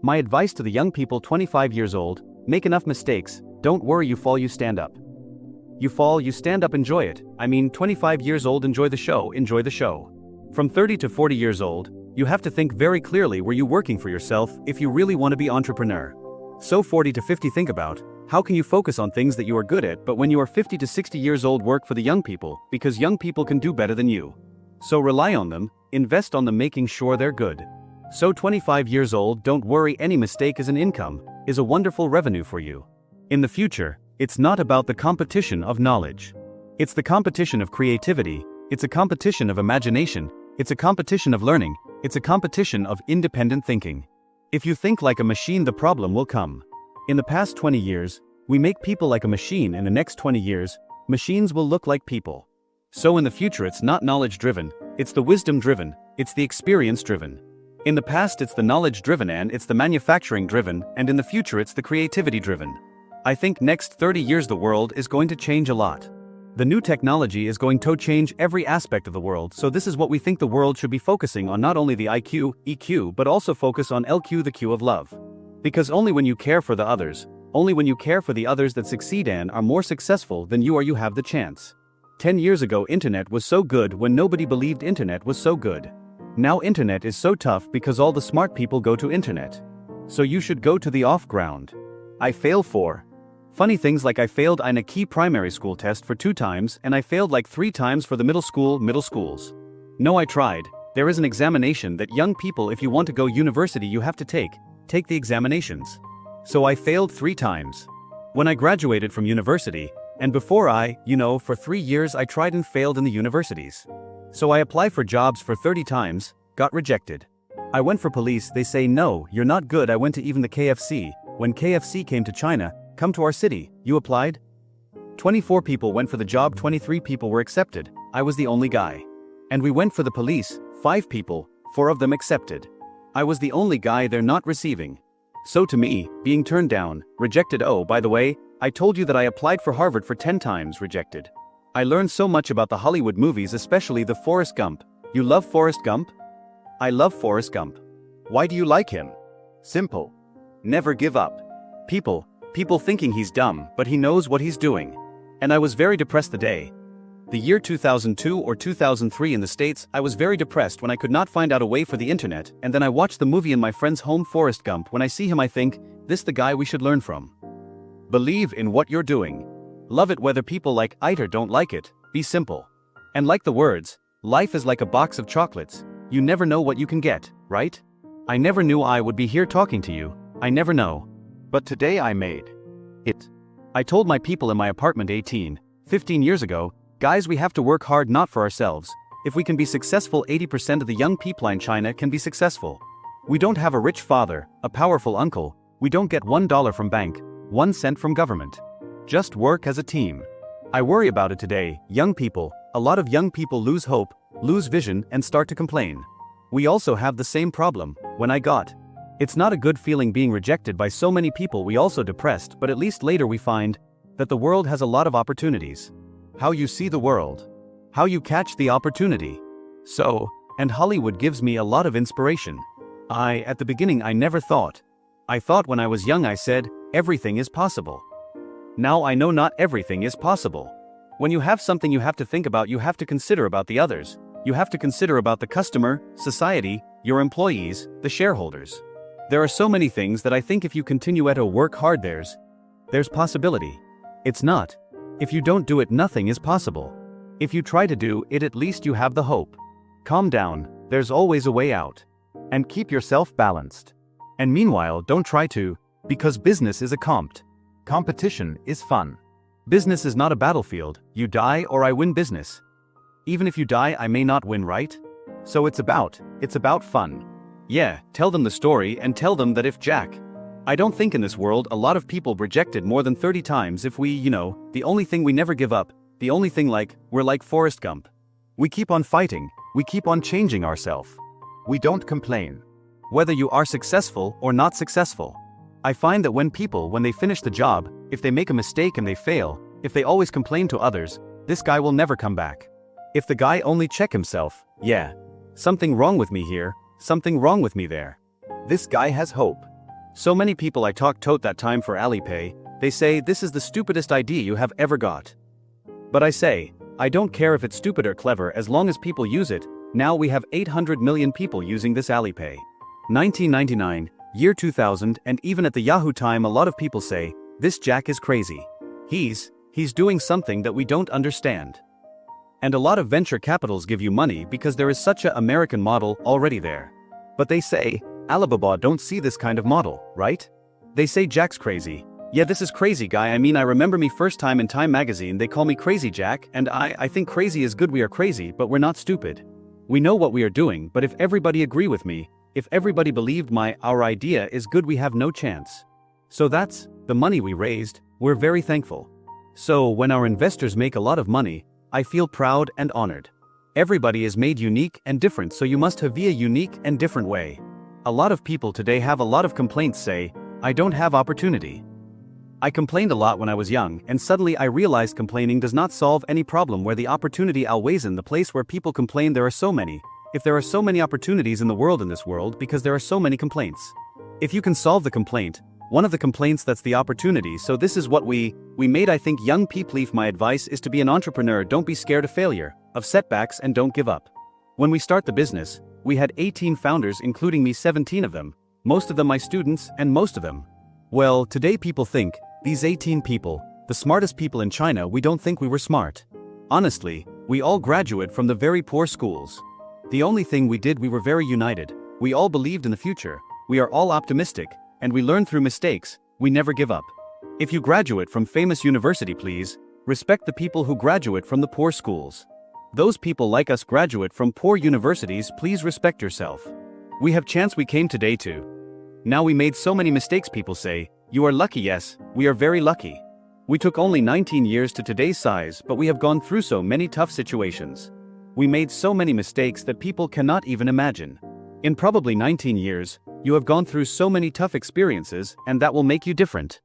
My advice to the young people 25 years old: make enough mistakes, don't worry, you fall, you stand up. You fall, you stand up, enjoy it. I mean, 25 years old, enjoy the show, enjoy the show. From 30 to 40 years old, you have to think very clearly, were you working for yourself if you really want to be entrepreneur? So 40 to 50, think about, how can you focus on things that you are good at, but when you are 50 to 60 years old, work for the young people, because young people can do better than you. So rely on them, invest on them, making sure they're good. So 25 years old, don't worry, any mistake is an income, is a wonderful revenue for you. In the future, it's not about the competition of knowledge. It's the competition of creativity, it's a competition of imagination, it's a competition of learning, it's a competition of independent thinking. If you think like a machine, the problem will come. In the past 20 years, we make people like a machine. In the next 20 years, machines will look like people. So in the future, it's not knowledge-driven, it's the wisdom-driven, it's the experience-driven. In the past, it's the knowledge-driven and it's the manufacturing-driven, and in the future, it's the creativity-driven. I think next 30 years the world is going to change a lot. The new technology is going to change every aspect of the world, so this is what we think the world should be focusing on, not only the IQ, EQ, but also focus on LQ, the Q of love. Because only when you care for the others, only when you care for the others that succeed and are more successful than you are, you have the chance. 10 years ago, internet was so good when nobody believed internet was so good. Now internet is so tough because all the smart people go to internet. So you should go to the off-ground. I fail for funny things like I failed in a key primary school test for 2 times and I failed like 3 times for the middle schools. No, I tried. There is an examination that young people, if you want to go university, you have to take the examinations. So I failed 3 times. When I graduated from university, and before for 3 years I tried and failed in the universities. So I applied for jobs for 30 times, got rejected. I went for police, they say no, you're not good. I went to even the KFC. When KFC came to China, come to our city, you applied? 24 people went for the job, 23 people were accepted, I was the only guy. And we went for the police, 5 people, 4 of them accepted. I was the only guy they're not receiving. So to me, being turned down, rejected. Oh, by the way, I told you that I applied for Harvard for 10 times, rejected. I learned so much about the Hollywood movies, especially the Forrest Gump. You love Forrest Gump? I love Forrest Gump. Why do you like him? Simple. Never give up. People thinking he's dumb, but he knows what he's doing. And I was very depressed the day. The year 2002 or 2003 in the States, I was very depressed when I could not find out a way for the internet, and then I watched the movie in my friend's home, Forrest Gump. When I see him, I think, this the guy we should learn from. Believe in what you're doing. Love it whether people like it or don't like it, be simple. And like the words, life is like a box of chocolates, you never know what you can get, right? I never knew I would be here talking to you, I never know. But today I made it. I told my people in my apartment 15 years ago, guys, we have to work hard, not for ourselves. If we can be successful, 80% of the young people in China can be successful. We don't have a rich father, a powerful uncle, we don't get $1 from bank, 1 cent from government. Just work as a team. I worry about it today, young people, a lot of young people lose hope, lose vision and start to complain. We also have the same problem, it's not a good feeling being rejected by so many people, we also depressed, but at least later we find that the world has a lot of opportunities. How you see the world. How you catch the opportunity. So, and Hollywood gives me a lot of inspiration. At the beginning I never thought. I thought when I was young I said, everything is possible. Now I know not everything is possible. When you have something you have to think about, you have to consider about the others. You have to consider about the customer, society, your employees, the shareholders. There are so many things that I think if you continue to work hard, there's possibility. It's not. If you don't do it, nothing is possible. If you try to do it, at least you have the hope. Calm down, there's always a way out. And keep yourself balanced. And meanwhile, don't try to, because business is a competition is fun. Business is not a battlefield, you die or I win business. Even if you die, I may not win, right? So it's about fun. Yeah, tell them the story and tell them that if I don't think in this world a lot of people rejected more than 30 times if we, the only thing we never give up, the only thing we're like Forrest Gump. We keep on fighting, we keep on changing ourselves. We don't complain. Whether you are successful or not successful. I find that when they finish the job, if they make a mistake and they fail, if they always complain to others, this guy will never come back. If the guy only check himself, something wrong with me here, something wrong with me there. This guy has hope. So many people I talked to that time for Alipay, they say this is the stupidest idea you have ever got. But I say, I don't care if it's stupid or clever as long as people use it. Now we have 800 million people using this Alipay. 1999, year 2000, and even at the Yahoo time a lot of people say, this Jack is crazy. He's doing something that we don't understand. And a lot of venture capitals give you money because there is such an American model already there. But they say, Alibaba don't see this kind of model, right? They say Jack's crazy. Yeah, this is crazy guy. I mean, I remember me first time in Time magazine they call me Crazy Jack, and I think crazy is good. We are crazy, but we're not stupid. We know what we are doing, but if everybody agree with me, if everybody believed our idea is good, we have no chance. So that's the money we raised. We're very thankful. So when our investors make a lot of money, I feel proud and honored. Everybody is made unique and different, so you must have a unique and different way. A lot of people today have a lot of complaints, say, I don't have opportunity. I complained a lot when I was young, and suddenly I realized complaining does not solve any problem where the opportunity outweighs in the place where people complain. There are so many. If there are so many opportunities in the world, in this world, because there are so many complaints. If you can solve the complaint, one of the complaints, that's the opportunity. So this is what we made. I think young people, my advice is to be an entrepreneur. Don't be scared of failure, of setbacks, and don't give up. When we start the business, we had 18 founders, including me, 17 of them, most of them my students, and most of them. Well, today people think, these 18 people, the smartest people in China, we don't think we were smart. Honestly, we all graduate from the very poor schools. The only thing we did, we were very united. We all believed in the future. We are all optimistic, and we learn through mistakes. We never give up. If you graduate from famous university, please respect the people who graduate from the poor schools. Those people like us graduate from poor universities. Please respect yourself. We have chance. We came today too. Now we made so many mistakes. People say, you are lucky. Yes, we are very lucky. We took only 19 years to today's size, but we have gone through so many tough situations. We made so many mistakes that people cannot even imagine. In probably 19 years, you have gone through so many tough experiences, and that will make you different.